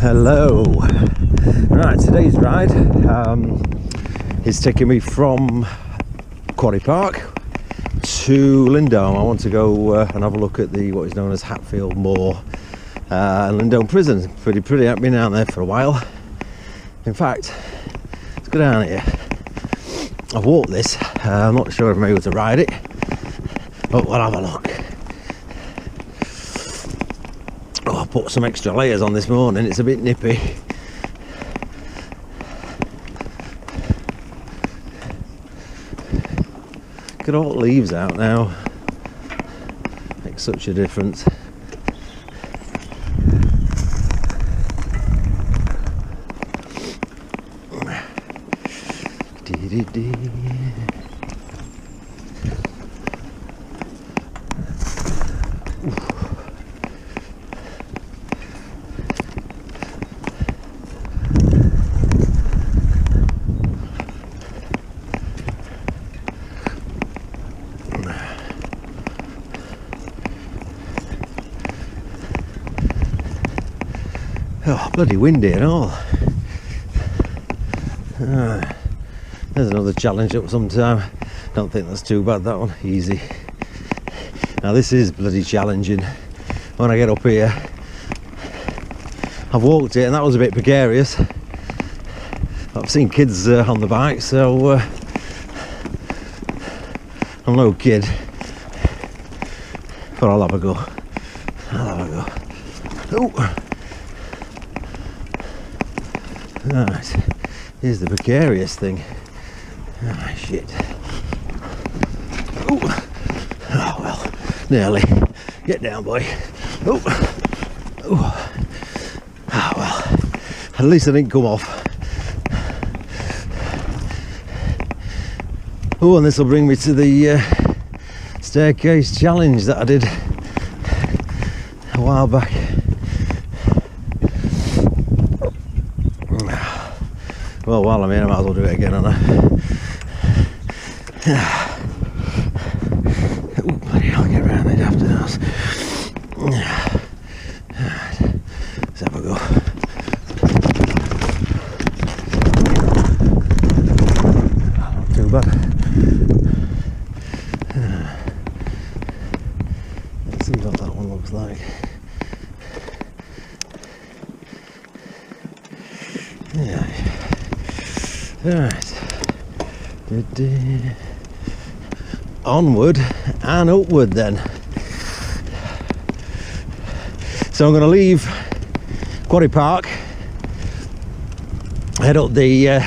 Hello. Right, today's ride is taking me from Quarry Park to Lindholme. I want to go and have a look at the what is known as Hatfield Moor and Lindholme Prison. Pretty. I've been down there for a while. In fact, let's go down here. I've walked this. I'm not sure if I'm able to ride it, but we'll have a look. Oh, I put some extra layers on this morning. It's a bit nippy. Look at all the leaves out now. Makes such a difference. Oh, bloody windy and all. There's another challenge up sometime. Don't think that's too bad, that one. Easy. Now this is bloody challenging. When I get up here, I've walked it and that was a bit precarious. I've seen kids on the bike, so I'm no kid. But I'll have a go. Oh. Right, here's the precarious thing. Ah, shit. Ooh. Oh well, nearly. Get down, boy. Oh, well, at least I didn't come off. Oh, and this will bring me to the staircase challenge that I did a while back. Well, while I'm here, I might as well do it again, don't I? Oh, bloody hell, get around the after house. Let's have a go. Not too bad. Let's see what that one looks like. Yeah. Right, onward and upward then. So I'm going to leave Quarry Park, head up the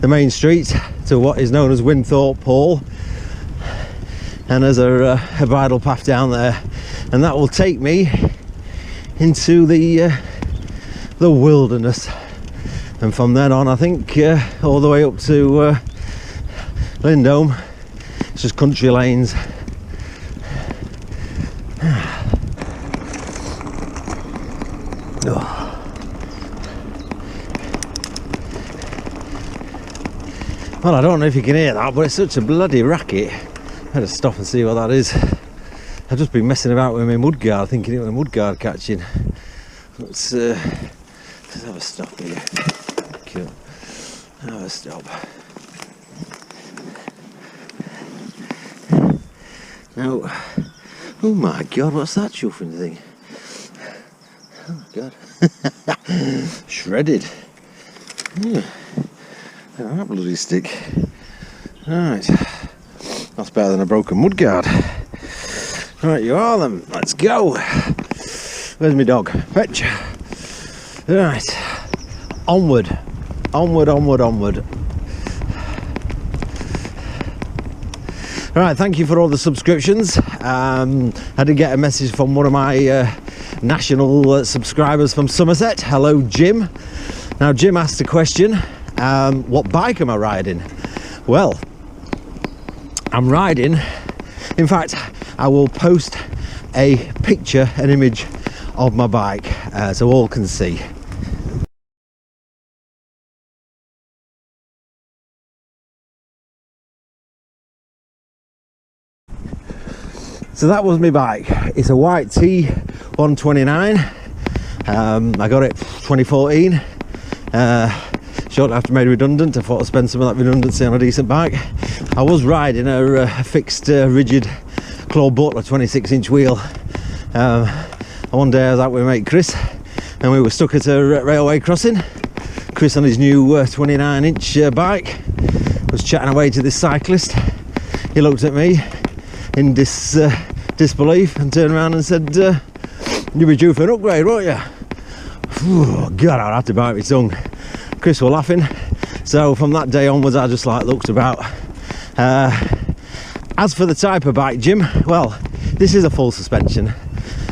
main street to what is known as Thorpe Hall, and there's a bridle path down there, and that will take me into the wilderness. And from then on, I think all the way up to Lindholme, it's just country lanes. Oh. Well, I don't know if you can hear that, but it's such a bloody racket. I had to stop and see what that is. I've just been messing about with my mudguard, thinking it was a mudguard catching. Let's have a stop here. Have a stop. Now, oh my god, what's that chuffing thing? Oh god. Shredded. Yeah. That bloody stick. Right. That's better than a broken mudguard. Right, you are then. Let's go. Where's my dog? Fetch. Right. Onward. Onward. Right, thank you for all the subscriptions. I did get a message from one of my national subscribers from Somerset. Hello, Jim. Now, Jim asked a question. What bike am I riding? Well, I'm riding. In fact, I will post a picture, an image of my bike, so all can see. So that was my bike. It's a white T129. I got it 2014. Shortly after made redundant, I thought I'd spend some of that redundancy on a decent bike. I was riding a fixed rigid Claude Butler 26-inch wheel. One day I was out with my mate Chris, and we were stuck at a railway crossing. Chris on his new 29-inch bike was chatting away to this cyclist. He looked at me in disbelief and turned around and said, "You'll be due for an upgrade, won't you?" Oh, God, I'd have to bite my tongue. Chris were laughing. So from that day onwards, I just like looked about. As for the type of bike, Jim, well, this is a full suspension.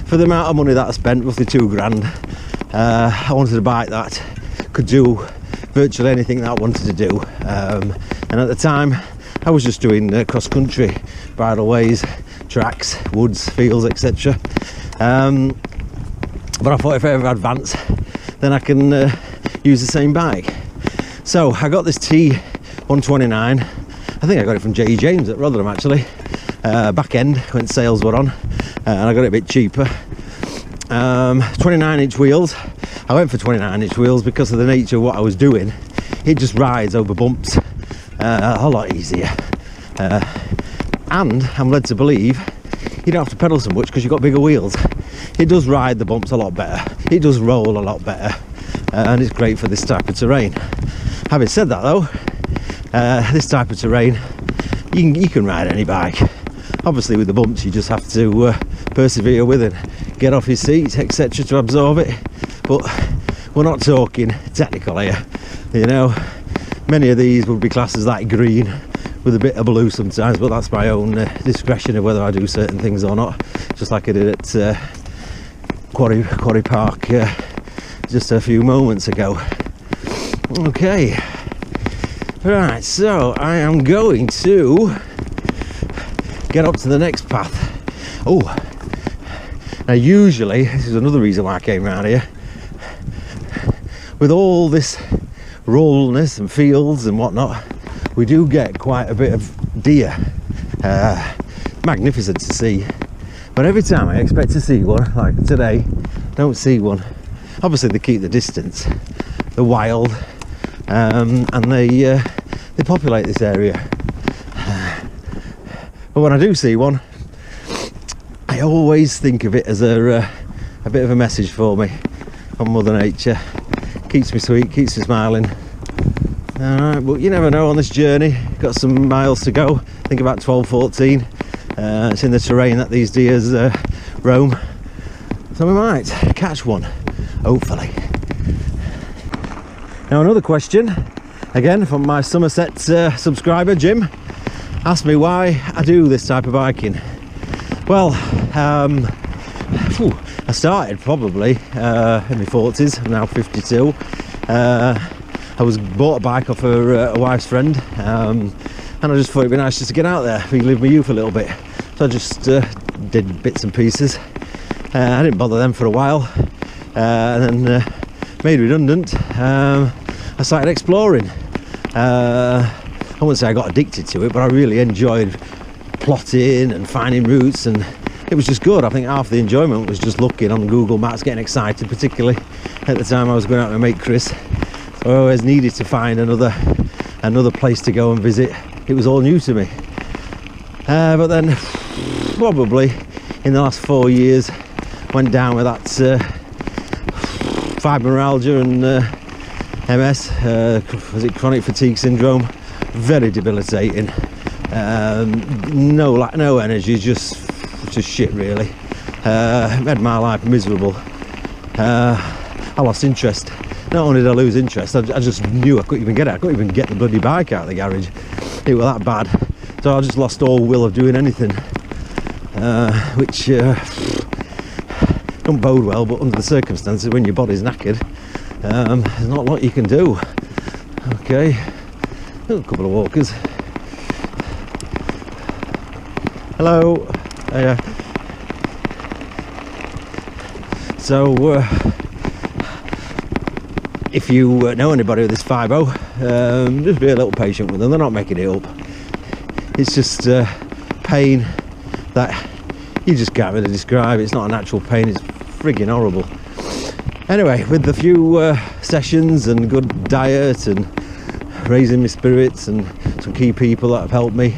For the amount of money that I spent, roughly £2,000, I wanted a bike that could do virtually anything that I wanted to do. And at the time, I was just doing cross-country, bridleways, tracks, woods, fields, etc. But I thought if I ever advance, then I can use the same bike. So I got this T129. I think I got it from J.E. James at Rotherham, actually. Back end when sales were on, and I got it a bit cheaper. 29-inch wheels. I went for 29-inch wheels because of the nature of what I was doing. It just rides over bumps a lot easier, and I'm led to believe you don't have to pedal so much because you've got bigger wheels. It does ride the bumps a lot better, it does roll a lot better, and it's great for this type of terrain. Having said that though, this type of terrain, you can ride any bike. Obviously with the bumps you just have to persevere with it, get off your seat, etc. to absorb it. But we're not talking technical here, you know. Many of these would be classed as light green with a bit of blue sometimes, but that's my own discretion of whether I do certain things or not, just like I did at Quarry Park just a few moments ago. Okay, right, so I am going to get up to the next path. Oh, now usually, this is another reason why I came around here, with all this ruralness and fields and whatnot, we do get quite a bit of deer. Magnificent to see, but every time I expect to see one, like today, don't see one. Obviously they keep the distance, they're wild, and they populate this area. But when I do see one, I always think of it as a bit of a message for me from Mother Nature. Keeps me sweet, keeps me smiling. Alright, but you never know on this journey. Got some miles to go, I think about 12, 14. It's in the terrain that these deers roam. So we might catch one, hopefully. Now another question, again from my Somerset subscriber Jim, asked me why I do this type of biking. Well, I started probably in my 40s, I'm now 52. I was bought a bike off a wife's friend, and I just thought it'd be nice just to get out there, relive my youth a little bit. So I just did bits and pieces. I didn't bother them for a while, and then made redundant. I started exploring. I wouldn't say I got addicted to it, but I really enjoyed plotting and finding routes, and it was just good. I think half the enjoyment was just looking on Google Maps, getting excited, particularly at the time I was going out with my mate Chris. So I always needed to find another place to go and visit. It was all new to me. But then probably in the last 4 years went down with that fibromyalgia and MS, was it chronic fatigue syndrome? Very debilitating. No energy, just shit really. Made my life miserable. I lost interest. Not only did I lose interest, I just knew I couldn't even get it. I couldn't even get the bloody bike out of the garage. It was that bad. So I just lost all will of doing anything, which don't bode well, but under the circumstances when your body's knackered, there's not a lot you can do. Okay, a couple of walkers. Hello. So if you know anybody with this 5.0, just be a little patient with them. They're not making it up. It's just pain that you just can't really describe. It's not a natural pain, it's frigging horrible. Anyway, with a few sessions and good diet and raising my spirits and some key people that have helped me,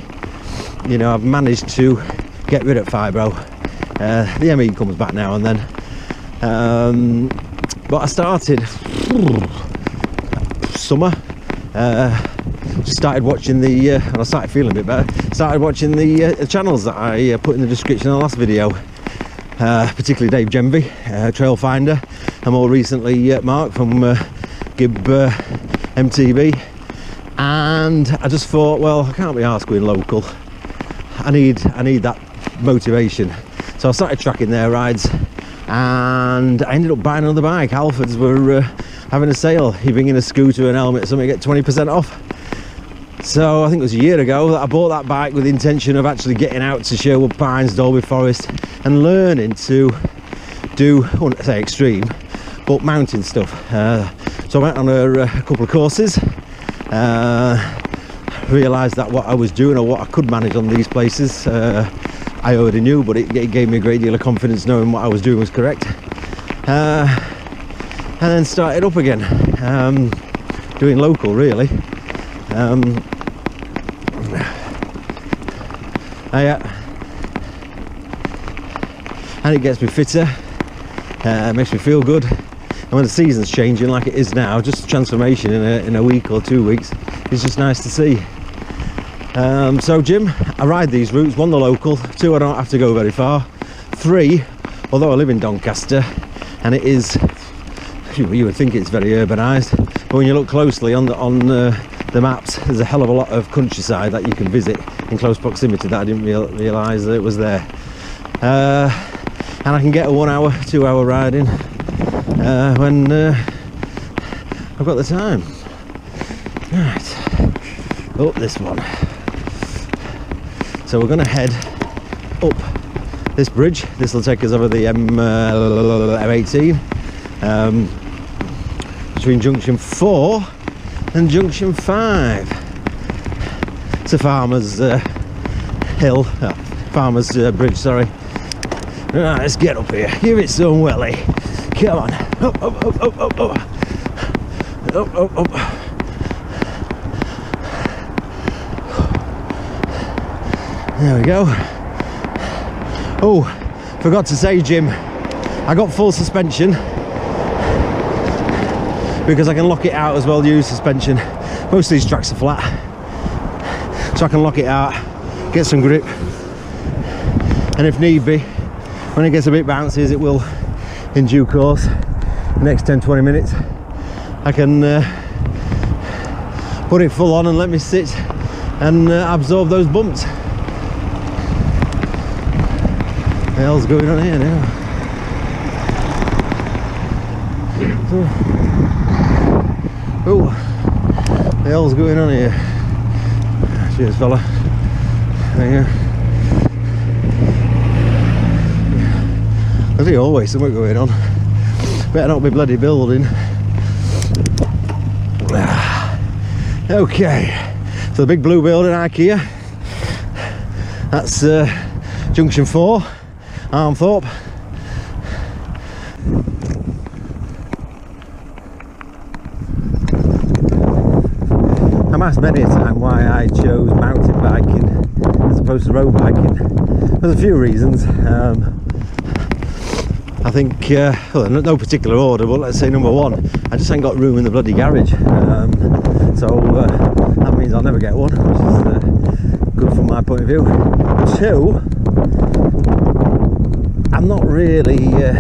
you know, I've managed to get rid of fibro. The ME comes back now and then, but I started summer, just started watching the and I started feeling a bit better, started watching the channels that I put in the description in the last video, particularly Dave Genvy, Trail Finder, and more recently Mark from Gib MTB. And I just thought, well, I can't be arsed going local. I need that motivation. So I started tracking their rides, and I ended up buying another bike. Halfords were having a sale. You bring in a scooter and helmet, something, get 20% off. So I think it was a year ago that I bought that bike with the intention of actually getting out to Sherwood Pines, Dolby Forest, and learning to do, I wouldn't say extreme, but mountain stuff. So I went on a couple of courses, realised that what I was doing or what I could manage on these places, I already knew, but it gave me a great deal of confidence knowing what I was doing was correct. And then started up again, doing local really. And it gets me fitter, makes me feel good, and when the season's changing like it is now, just transformation in a week or 2 weeks is just nice to see. So Jim, I ride these routes. 1, the local. 2, I don't have to go very far. 3, although I live in Doncaster and it is, you would think it's very urbanised, but when you look closely on the maps, there's a hell of a lot of countryside that you can visit in close proximity that I didn't realise that it was there. And I can get a 1 hour, 2 hour ride in when I've got the time. Right, up this one. So we're going to head up this bridge. This will take us over the M18, between junction 4 and junction 5. It's a farmer's hill, farmer's bridge, sorry. Right, let's get up here. Give it some welly. Come on. Up, up, up, up, up, up. Up, up, up. There we go. Oh, forgot to say, Jim, I got full suspension because I can lock it out as well, use suspension. Most of these tracks are flat, so I can lock it out, get some grip, and if need be, when it gets a bit bouncy, as it will in due course, the next 10-20 minutes, I can put it full on and let me sit and absorb those bumps. What the hell's going on here now? Oh, what the hell's going on here? Cheers, fella. There you go. There's always something going on. Better not be bloody building. Okay, so the big blue building, IKEA. That's junction 4, Thorpe. I'm asked many a time why I chose mountain biking as opposed to road biking. There's a few reasons. I think, well, no particular order, but let's say number 1, I just ain't got room in the bloody garage. So that means I'll never get one, which is good from my point of view. 2, I'm not really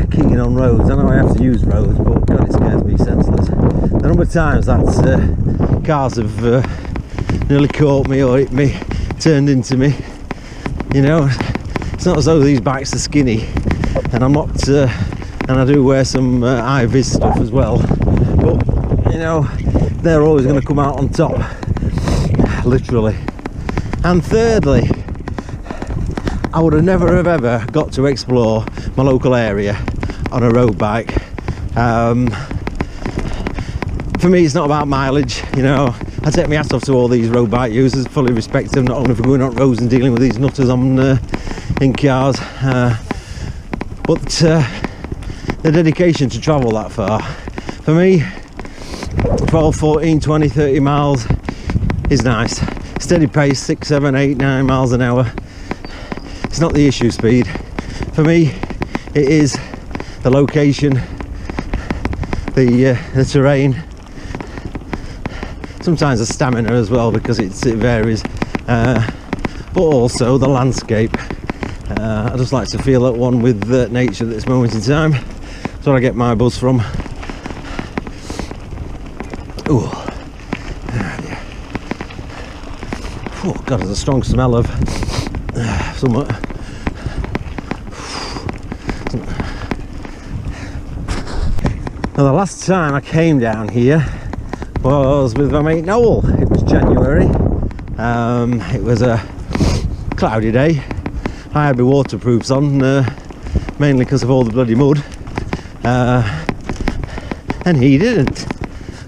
keen on roads. I know I have to use roads, but God, it scares me senseless. The number of times that cars have nearly caught me or hit me, turned into me, you know, it's not as though these bikes are skinny. And I'm not, and I do wear some high-vis stuff as well, but you know, they're always going to come out on top, literally. And thirdly, I would have never have ever got to explore my local area on a road bike. For me, it's not about mileage, you know. I take my hat off to all these road bike users, fully respect them, not only for going on roads and dealing with these nutters on in cars. But the dedication to travel that far. For me, 12, 14, 20, 30 miles is nice. Steady pace, 6, 7, 8, 9 miles an hour. It's not the issue, speed. For me, it is the location, the terrain, sometimes the stamina as well, because it varies, but also the landscape. I just like to feel at one with nature at this moment in time. That's where I get my buzz from. Ooh. Oh God, there's a strong smell of somewhat. Now, the last time I came down here was with my mate Noel. It was January. It was a cloudy day. I had my waterproofs on, mainly because of all the bloody mud, and he didn't.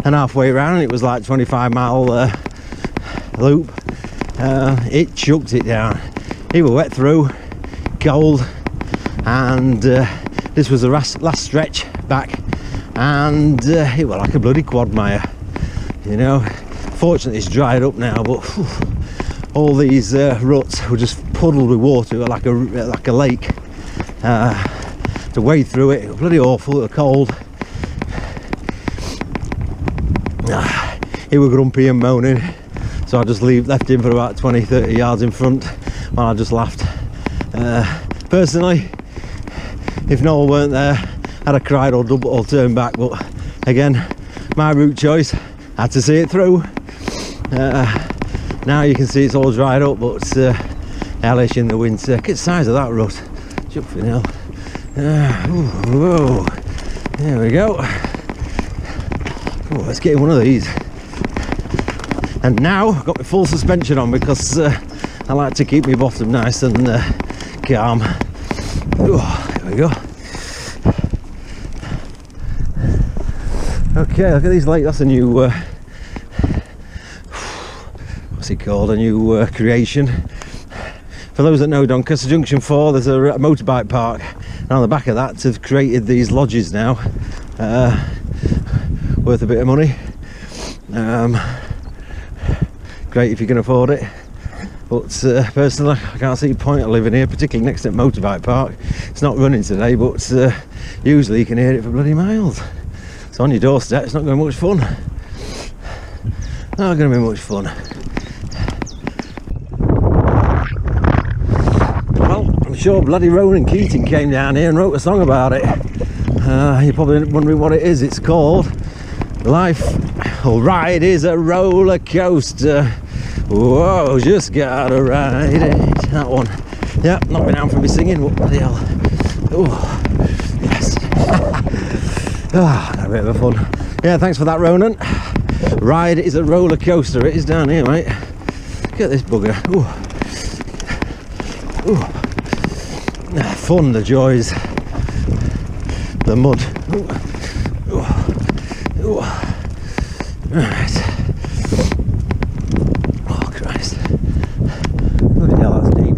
And halfway around, it was like 25-mile loop. It chucked it down. He was wet through, cold, and this was the last stretch back, and it was like a bloody quagmire, you know. Fortunately, it's dried up now, but whew, all these ruts were just puddled with water, like a lake. To wade through it, was bloody awful. It was cold. He was grumpy and moaning, so I just left him for about 20-30 yards in front while I just laughed. Personally, if Noel weren't there, I'd have cried or turned back, but again, my route choice, I had to see it through. Now you can see it's all dried up, but hellish in the winter. Look at the size of that rut. Jumping hell. Whoa. There we go. Oh, let's get in one of these. And now I've got my full suspension on, because I like to keep my bottom nice and calm. Oh, there we go. Okay, look at these lakes. That's a new what's it called? A new creation. For those that know Doncaster Junction 4, there's a motorbike park, and on the back of that they've created these lodges now, worth a bit of money. Great if you can afford it, but personally I can't see the point of living here, particularly next to Motorbike Park. It's not running today, but usually you can hear it for bloody miles. It's on your doorstep. It's not going to be much fun. Not going to be much fun. Well, I'm sure bloody Ronan Keating came down here and wrote a song about it. You're probably wondering what it is. It's called Life or Ride is a Roller Coaster. Whoa, just gotta ride it. That one. Yep, not been out for me singing. What the hell? Oh, yes. A bit of fun. Yeah, thanks for that, Ronan. Ride is a roller coaster. It is down here, mate. Look at this bugger. Ooh. Ooh. Fun, the joys, the mud. Ooh. Ooh. Ooh. Right. Oh Christ! Bloody hell, that's deep.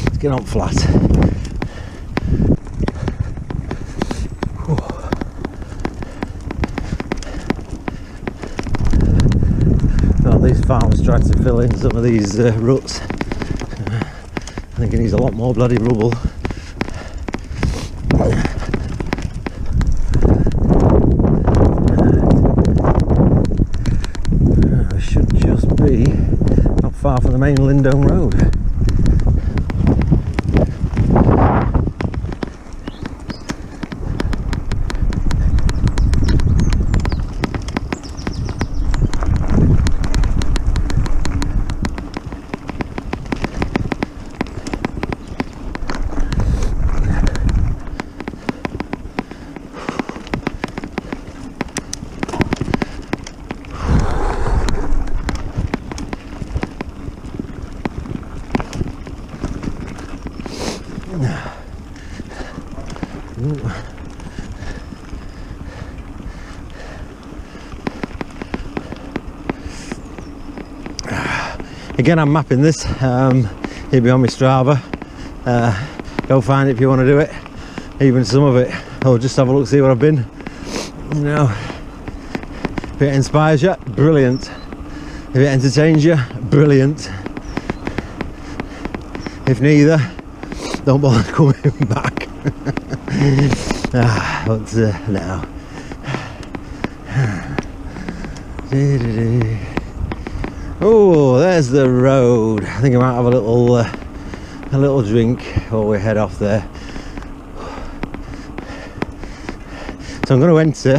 Let's get on flat. Well, these farmers tried to fill in some of these ruts. I think it needs a lot more bloody rubble. We should just be not far from the main Lindholme Road. Again, I'm mapping this. Here on my Strava. Go find it if you want to do it. Even some of it. Or just have a look, see where I've been. You know, if it inspires you, brilliant. If it entertains you, brilliant. If neither, don't bother coming back. But no. Oh, there's the road. I think I might have a little drink while we head off there. So I'm going to enter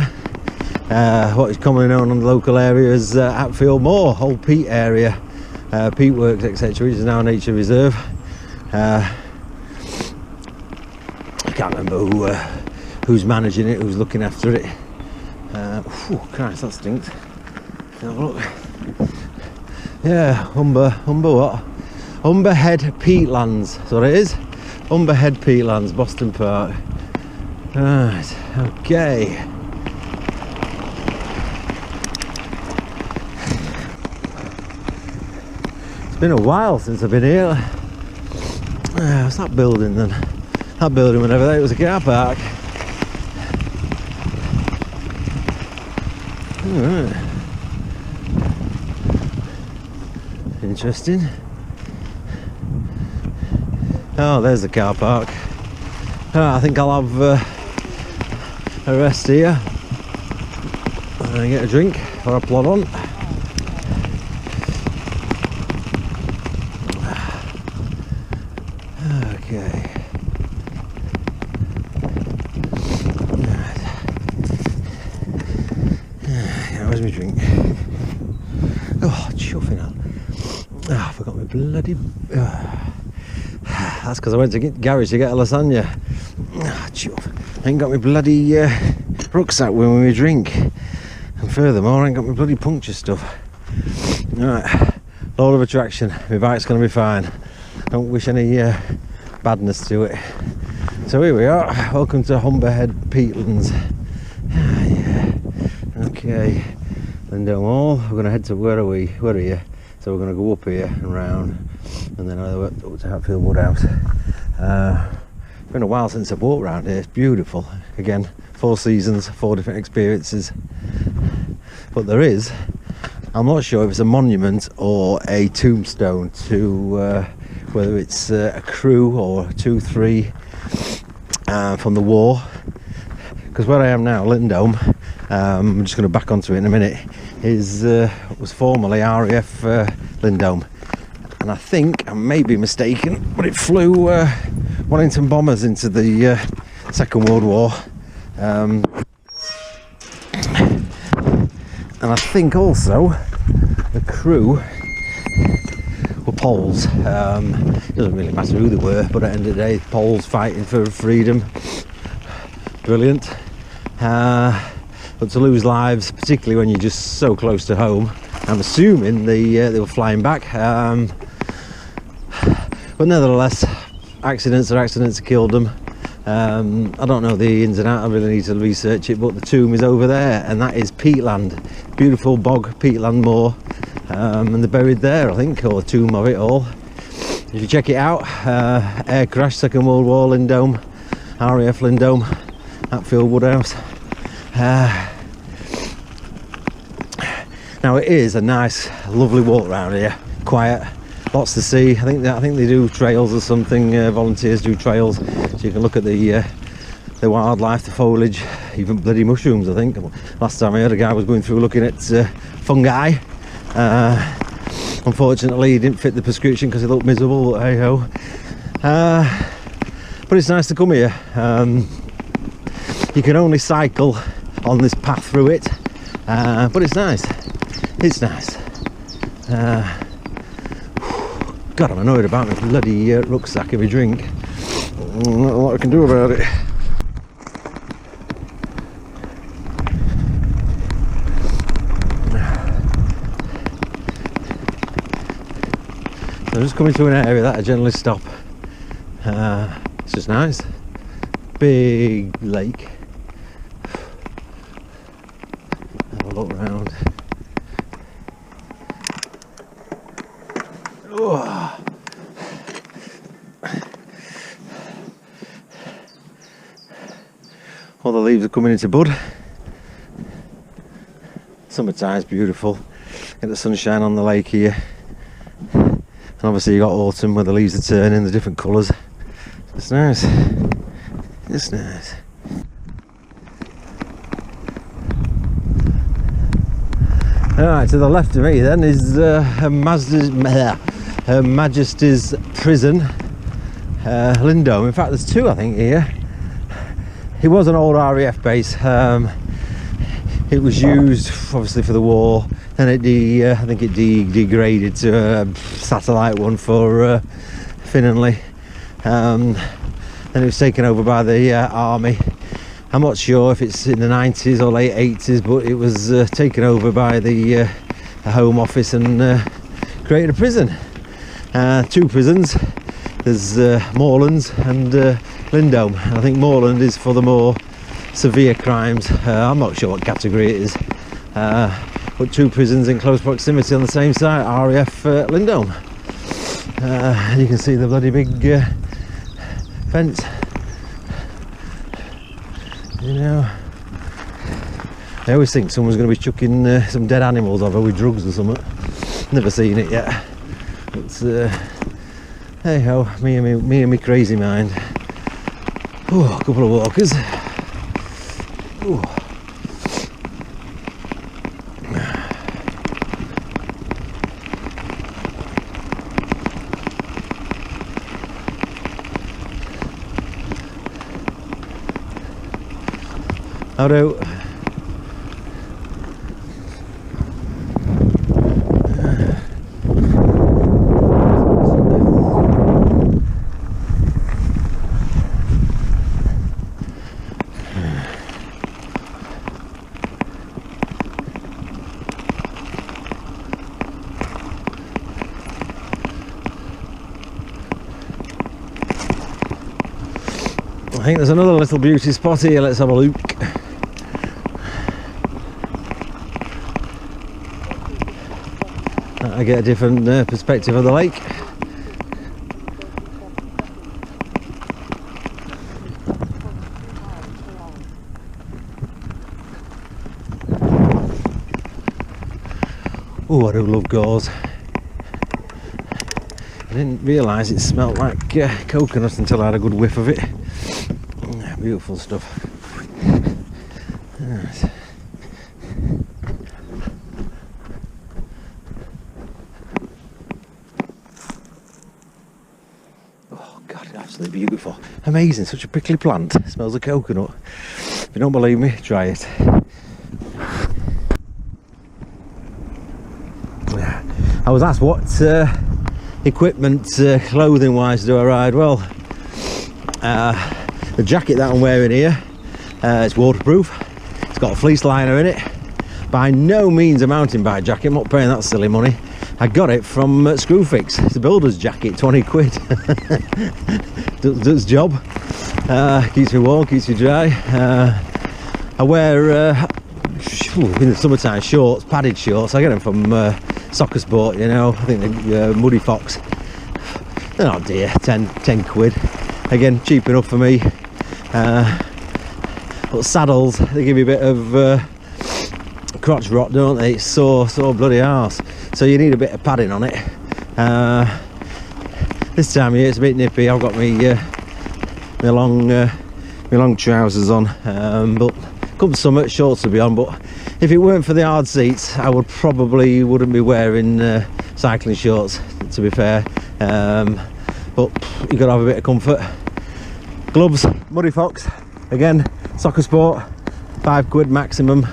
what is commonly known in the local area as Hatfield Moor, old peat area, peat works, etc., which is now a nature reserve. I can't remember who's managing it, who's looking after it. Christ, that stinks. Have a look. Yeah, Humber Head peatlands. That's what it is. Humber Head peatlands, Boston Park. Right, okay. It's been a while since I've been here. What's that building then? That building, whenever that, it was a car park. Alright. Interesting. Oh, there's the car park. I think I'll have a rest here and get a drink or a plod on. Okay. Where's my drink? Oh, chuffing out. Oh, I forgot my bloody... That's because I went to get garage to get a lasagna. I ain't got my bloody rucksack with me my drink. And furthermore, I ain't got my bloody puncture stuff. Alright, load of attraction. My bike's going to be fine. Don't wish any badness to it. So here we are. Welcome to Humber Head peatlands. Yeah. Okay. Lindholme Hall. We're going to head to, where are we? Where are you? So we're going to go up here and round, and then up to Hatfield Woodhouse. It's been a while since I've walked around here. It's beautiful. Again, 4 seasons, 4 different experiences. But there is, I'm not sure if it's a monument or a tombstone to whether it's a crew or 2, 3 from the war. Because where I am now, Lindholme, I'm just going to back onto it in a minute, was formerly RAF Lindholme, and I think I may be mistaken, but it flew Wellington bombers into the Second World War, and I think also the crew were Poles. It doesn't really matter who they were, but at the end of the day, Poles fighting for freedom. Brilliant. But to lose lives, particularly when you're just so close to home, I'm assuming they were flying back. But nevertheless, accidents killed them. I don't know the ins and outs, I really need to research it, but the tomb is over there, and that is peatland. Beautiful bog, peatland moor, and they're buried there, I think, or the tomb of it all. If you check it out, air crash, Second World War, Lindholme, RAF Lindholme, Hatfield Woodhouse. Now it is a nice, lovely walk around here, quiet, lots to see. I think they do trails or something. Volunteers do trails, so you can look at the wildlife, the foliage, even bloody mushrooms. I think last time I heard a guy was going through looking at fungi. Unfortunately, he didn't fit the prescription because he looked miserable. But hey ho. But it's nice to come here. You can only cycle on this path through it, but it's nice. It's nice. God, I'm annoyed about my bloody rucksack every drink. Not a lot I can do about it. I'm just coming to an area that I generally stop. It's just nice. Big lake. Have a look around. All the leaves are coming into bud. Summertime's beautiful. Get the sunshine on the lake here. And obviously you got autumn where the leaves are turning, the different colours. It's nice. It's nice. Alright, to the left of me then is Her Majesty's Prison Lindholme. In fact, there's two, I think, here. It was an old RAF base. It was used obviously for the war, and I think it degraded to a satellite one for Finley. Then it was taken over by the army. I'm not sure if it's in the 90s or late 80s, but it was taken over by the Home Office and created a prison. Two prisons. There's Moorlands and Lindholme. I think Moorland is for the more severe crimes. I'm not sure what category it is. But two prisons in close proximity on the same site, RAF Lindholme. You can see the bloody big fence. You know, I always think someone's going to be chucking some dead animals over with drugs or something. Never seen it yet. But hey ho, me and me crazy mind. Oh, a couple of walkers. Ooh. Hello. I think there's another little beauty spot here. Let's have a look. I get a different perspective of the lake. Oh, I do love gauze. I didn't realise it smelled like coconut until I had a good whiff of it. Beautiful stuff. Right. Oh God, absolutely beautiful. Amazing, such a prickly plant. It smells of coconut. If you don't believe me, try it. I was asked what equipment, clothing wise, do I ride? Well, the jacket that I'm wearing here, it's waterproof. It's got a fleece liner in it. By no means a mountain bike jacket. I'm not paying that silly money. I got it from Screwfix. It's a builder's jacket, 20 quid. does job. Keeps me warm, keeps me dry. I wear in the summertime shorts, padded shorts. I get them from Soccer Sport, you know. I think they're Muddy Fox. They're not dear, 10 quid. Again, cheap enough for me. But saddles, they give you a bit of crotch rot, don't they? It's so bloody arse. So you need a bit of padding on it. This time of year it's a bit nippy. I've got my long trousers on, but come summer shorts will be on. But if it weren't for the hard seats, I wouldn't be wearing cycling shorts, to be fair. But you've got to have a bit of comfort. Gloves, Muddy Fox, again, Soccer Sport, 5 quid maximum.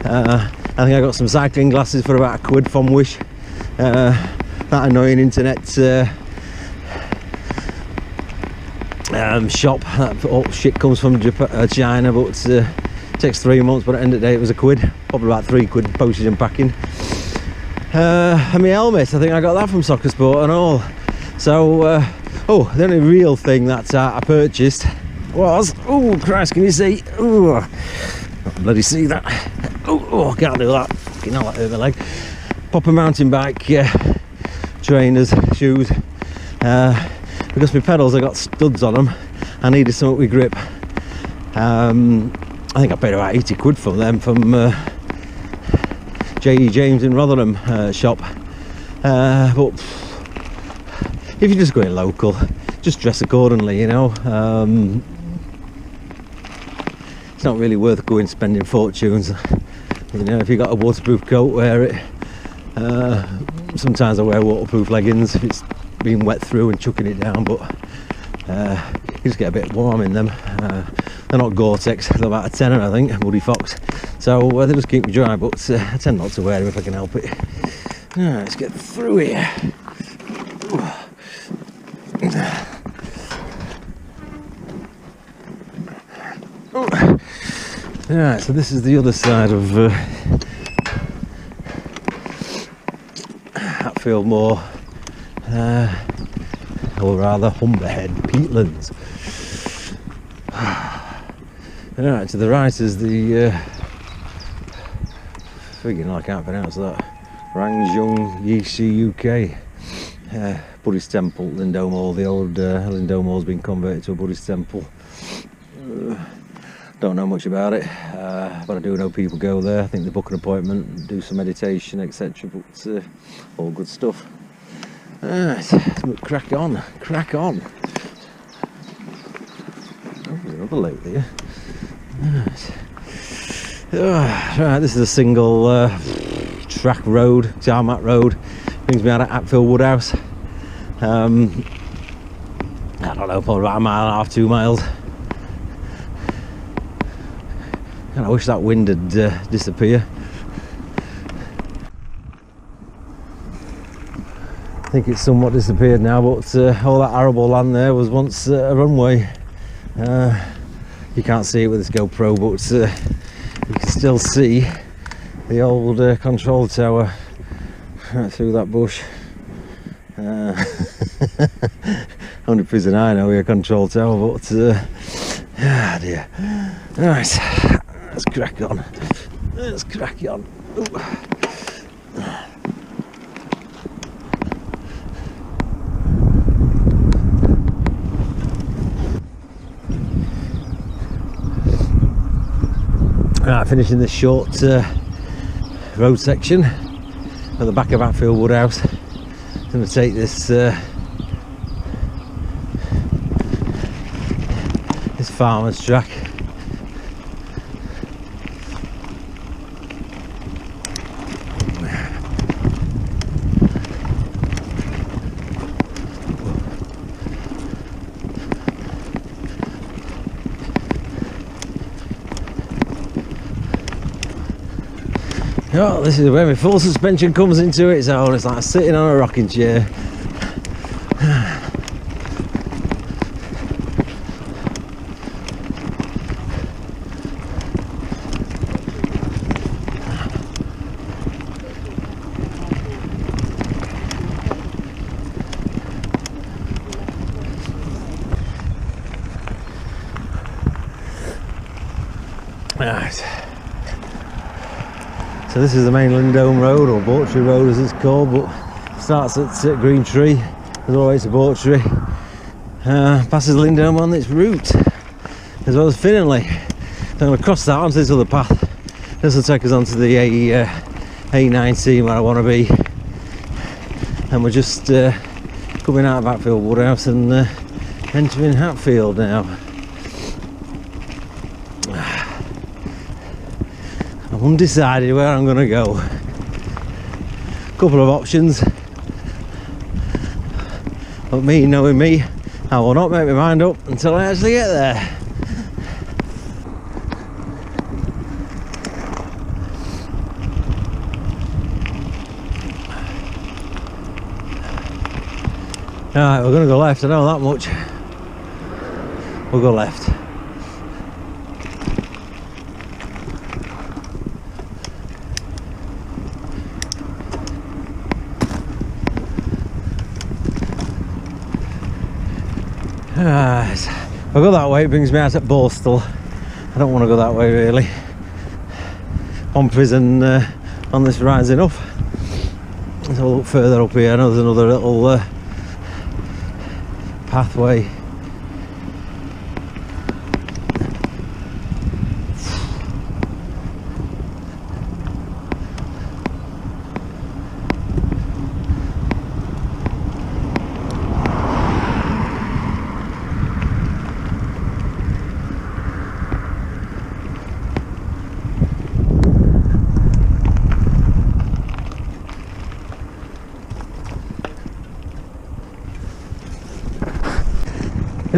I think I got some cycling glasses for about £1 from Wish. That annoying internet shop, that shit comes from China, but it takes 3 months, but at the end of the day it was £1, probably about £3 postage and packing. And my helmet, I think I got that from Soccer Sport and all. So oh, the only real thing that I purchased was, oh Christ, can you see? Oh, not bloody see that. Oh, can't do that. Fucking hell, that hurt my leg. Proper mountain bike trainers, shoes. Because my pedals, I got studs on them. I needed something with grip. I think I paid about 80 quid for them from J.E. James in Rotherham shop. But if you're just going local, just dress accordingly, you know. It's not really worth going spending fortunes. You know, if you've got a waterproof coat, wear it. Sometimes I wear waterproof leggings if it's been wet through and chucking it down, but you just get a bit warm in them. They're not Gore-Tex, they're about a tenner, I think, Woody Fox. So they just keep me dry, but I tend not to wear them if I can help it. Let's get through here. Right, so this is the other side of Hatfield Moor, or rather Humber Head, peatlands. Right, to the right is the friggin' I can't pronounce that, Rangjung Yishi UK Buddhist temple, Lindholme Hall. The old Lindholme Hall has been converted to a Buddhist temple. Don't know much about it, but I do know people go there. I think they book an appointment, do some meditation, etc. But all good stuff. Right, crack on. Oh, there's another lake there. Right, this is a single track road, tarmac road. Brings me out of Hatfield Woodhouse. I don't know, probably about a mile and a half, 2 miles. And I wish that wind had disappeared. I think it's somewhat disappeared now, but all that arable land there was once a runway. You can't see it with this GoPro, but you can still see the old control tower right through that bush. Only prison I know here, control tower, but dear. Right, let's crack on. Ooh. Right, finishing this short road section at the back of Hatfield Woodhouse. I'm going to take this this farmer's track. Oh, this is where my full suspension comes into it, so it's like sitting on a rocking chair. Right. So this is the main Lindholme Road, or Bortree Road as it's called, but it starts at Green Tree, goes all the way to Bortree, passes Lindholme on its route, as well as Finley. I'm going to cross that onto this other path. This will take us onto the A19 where I want to be, and we're just coming out of Hatfield Woodhouse and entering Hatfield now. I'm undecided where I'm going to go. Couple of options, but me knowing me, I will not make my mind up until I actually get there. Alright, we're going to go left, I know that much. We'll go left. If I go that way, it brings me out at Borstal. I don't want to go that way really. One prison on this ride's enough. Let's have a look further up here. I know there's another little pathway.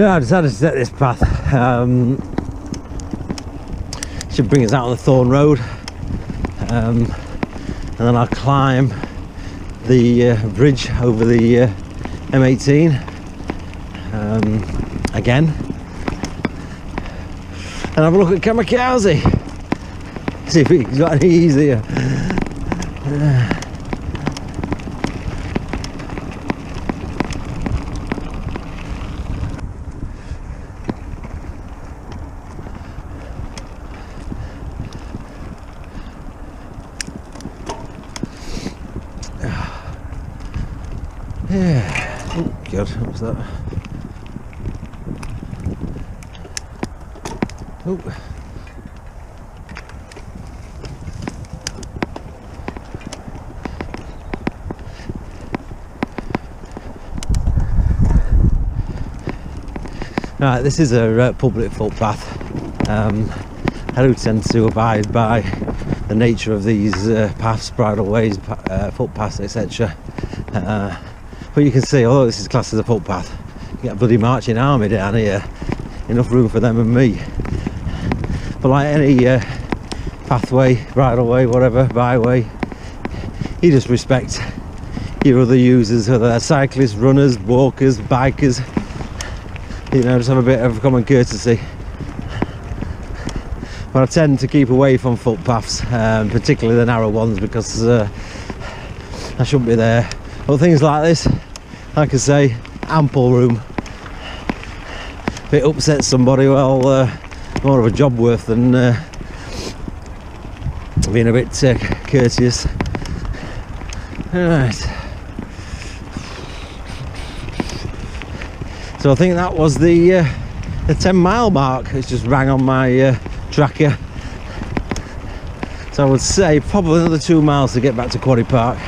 Yeah, I decided to take this path. Should bring us out on the Thorn Road, and then I'll climb the bridge over the M18 again, and have a look at Kamikaze. See if it's got any easier. Yeah. Oh God, what was that? Oh. Right, this is a public footpath. I do tend to abide by the nature of these paths, bridleways, footpaths, etc. But you can see, although this is classed as a footpath, you get a bloody marching army down here. Enough room for them and me. But like any pathway, bridleway, whatever, byway, you just respect your other users, whether they're cyclists, runners, walkers, bikers. You know, just have a bit of common courtesy. But I tend to keep away from footpaths, particularly the narrow ones, because I shouldn't be there. But things like this, like I say, ample room. If it upsets somebody, well, more of a job worth than being a bit courteous. Right. So I think that was the 10-mile mark. It's just rang on my tracker. So I would say probably another 2 miles to get back to Quarry Park.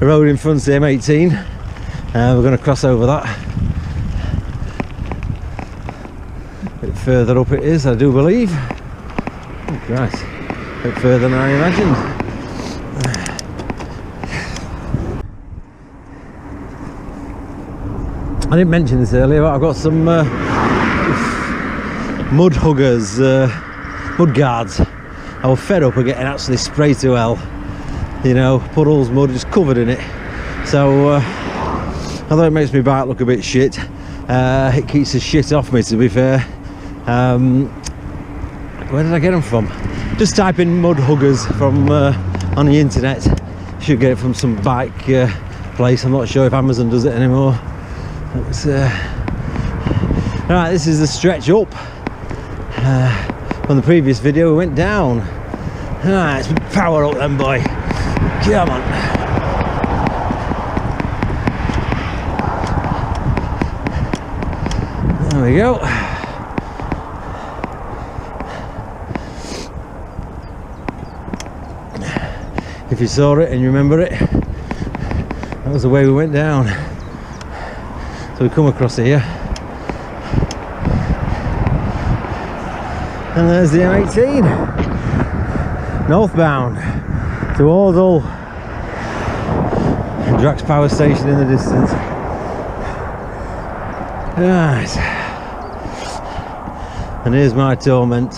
The road in front of the M18, we're going to cross over that. A bit further up it is, I do believe. Oh Christ, a bit further than I imagined. I didn't mention this earlier, but I've got some Mudhuggers, mud guards. I was fed up of getting actually sprayed to hell. You know, puddles, mud, just covered in it. So, although it makes my bike look a bit shit, it keeps the shit off me, to be fair. Where did I get them from? Just type in Mudhuggers from on the internet. You should get it from some bike place. I'm not sure if Amazon does it anymore. Right, this is the stretch up. On the previous video, we went down. Right, let's power up then, boy. Come on. There we go. If you saw it and you remember it, that was the way we went down. So we come across here. And there's the M18. Northbound towards Hull. Drax power station in the distance. Right. And here's my torment.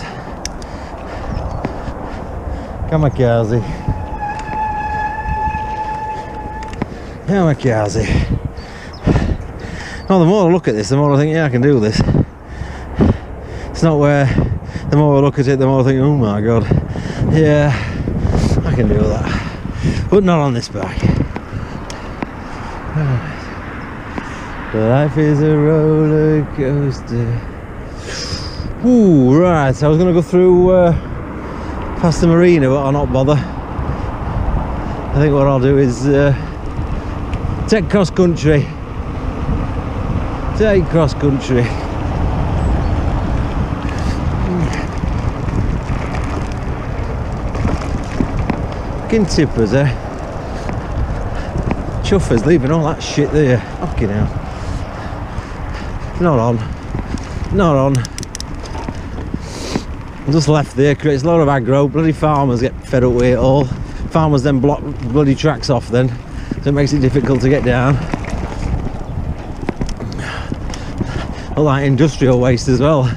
Kamikaze. Kamikaze. Well, the more I look at this, the more I think, yeah, I can do this. It's not where the more I look at it, the more I think, oh my god, yeah, I can do that. But not on this bike. Life is a roller coaster. Ooh, right, I was going to go through past the marina, but I'll not bother. I think what I'll do is take cross country. Fucking tippers, eh? Chuffers leaving all that shit there. Fucking hell. Not on. Not on. Just left there, creates a lot of aggro. Bloody farmers get fed up with it all. Farmers then block bloody tracks off then. So it makes it difficult to get down. All that industrial waste as well.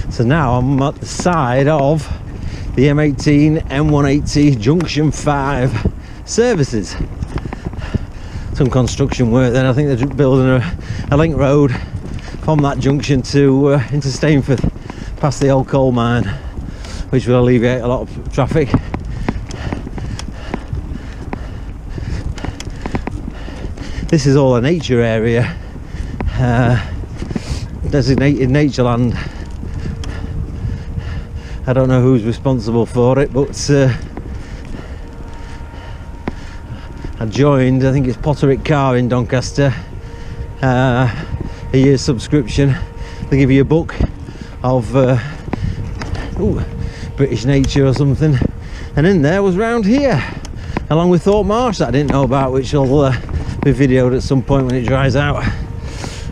So now I'm at the side of the M18 M180 Junction 5 services. Some construction work then. I think they're building a link road from that junction to into Stainford past the old coal mine, which will alleviate a lot of traffic. This is all a nature area, designated nature land. I don't know who's responsible for it, but I joined, I think it's Potterick Car in Doncaster, a year's subscription. They give you a book of British nature or something, and in there was round here, along with Thorpe Marsh that I didn't know about, which will be videoed at some point when it dries out.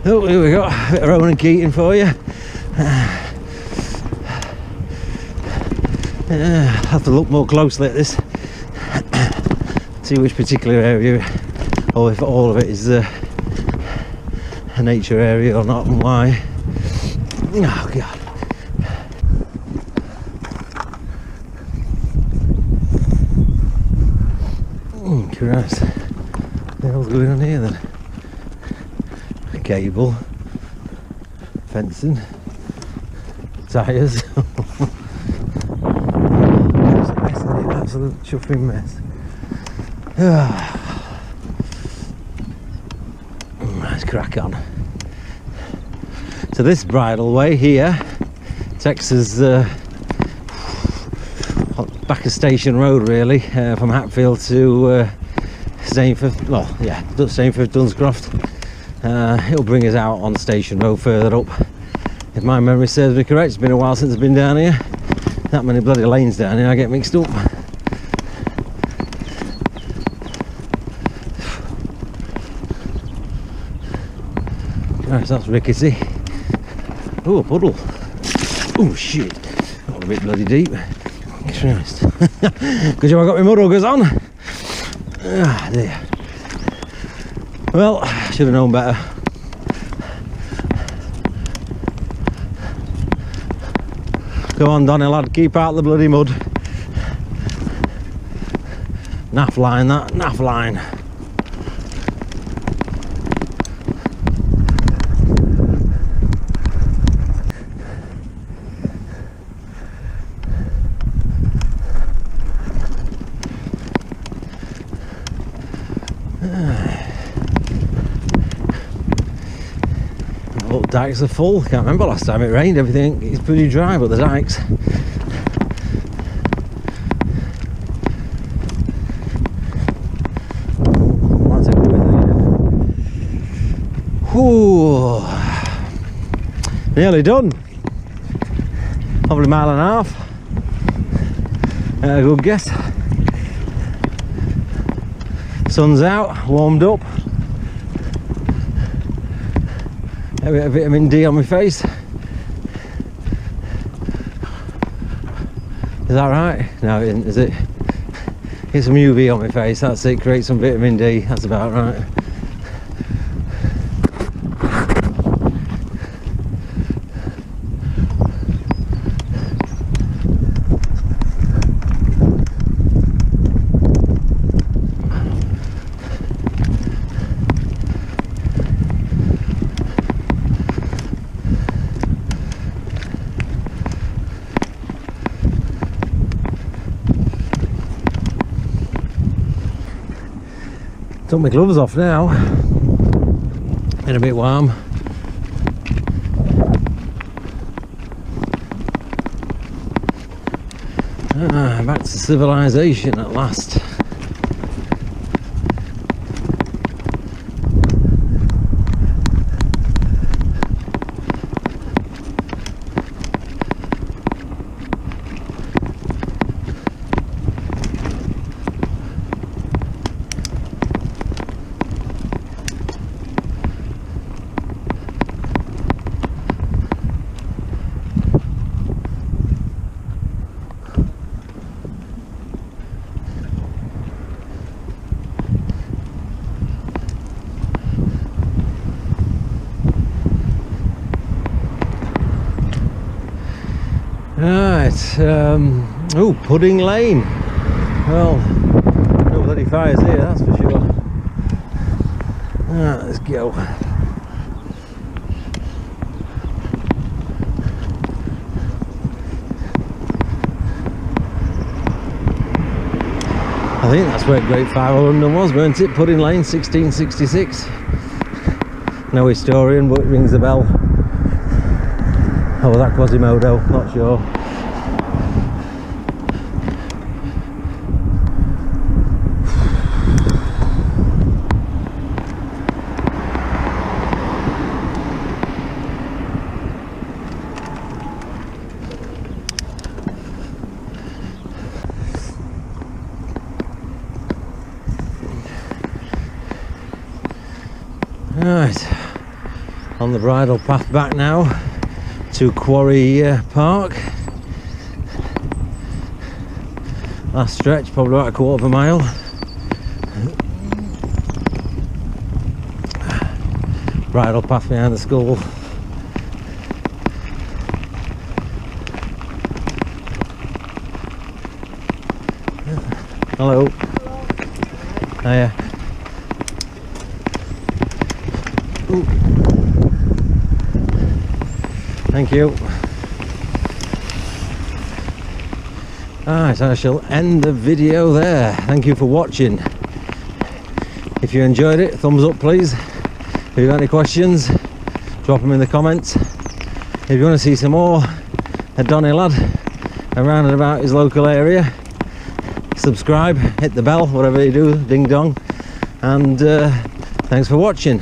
Oh, here we go, a bit of Rowan and Keating for you. Have to look more closely at this, see which particular area, or if all of it is a nature area or not, and why. Oh god. Christ. What the hell's going on here then? A cable, fencing, tyres. Absolute chuffing mess. Let's crack on. So this bridleway here takes us back a station road really, from Hatfield to Stainford. Well, yeah, Stainford, Dunscroft. It'll bring us out on Station Road further up. If my memory serves me correct, it's been a while since I've been down here. That many bloody lanes down here, I get mixed up. Right, that's rickety. Oh, a puddle. Oh shit. Got a bit bloody deep. Christ. Because I got my Mudhuggers on. Ah, there. Well, should have known better. Come on, Donny lad, keep out the bloody mud. Naff line, that, naff line. Dikes are full. Can't remember last time it rained. Everything is pretty dry, but the dikes. What's it doing there? Ooh, nearly done. Probably a mile and a half. A good guess. Sun's out, warmed up. A bit of vitamin D on my face. Is that right? No, it isn't, is it? Get some UV on my face, that's it, create some vitamin D, that's about right. Took my gloves off now, been a bit warm. Back to civilization at last. Right, oh, Pudding Lane. Well, no bloody fires here, that's for sure. Right, let's go. I think that's where Great Fire of London was, weren't it? Pudding Lane, 1666. No historian, but it rings a bell. Oh, was that Quasimodo? Not sure. Right, on the bridle path back now to Quarry Park. Last stretch, probably about a quarter of a mile. Bridle path behind the school. Hello. Hiya. Ooh. Thank you. Alright, I shall end the video there. Thank you for watching. If you enjoyed it, thumbs up please. If you've got any questions, drop them in the comments. If you want to see some more of Donny Lad around and about his local area, subscribe, hit the bell, whatever you do, ding dong. And thanks for watching.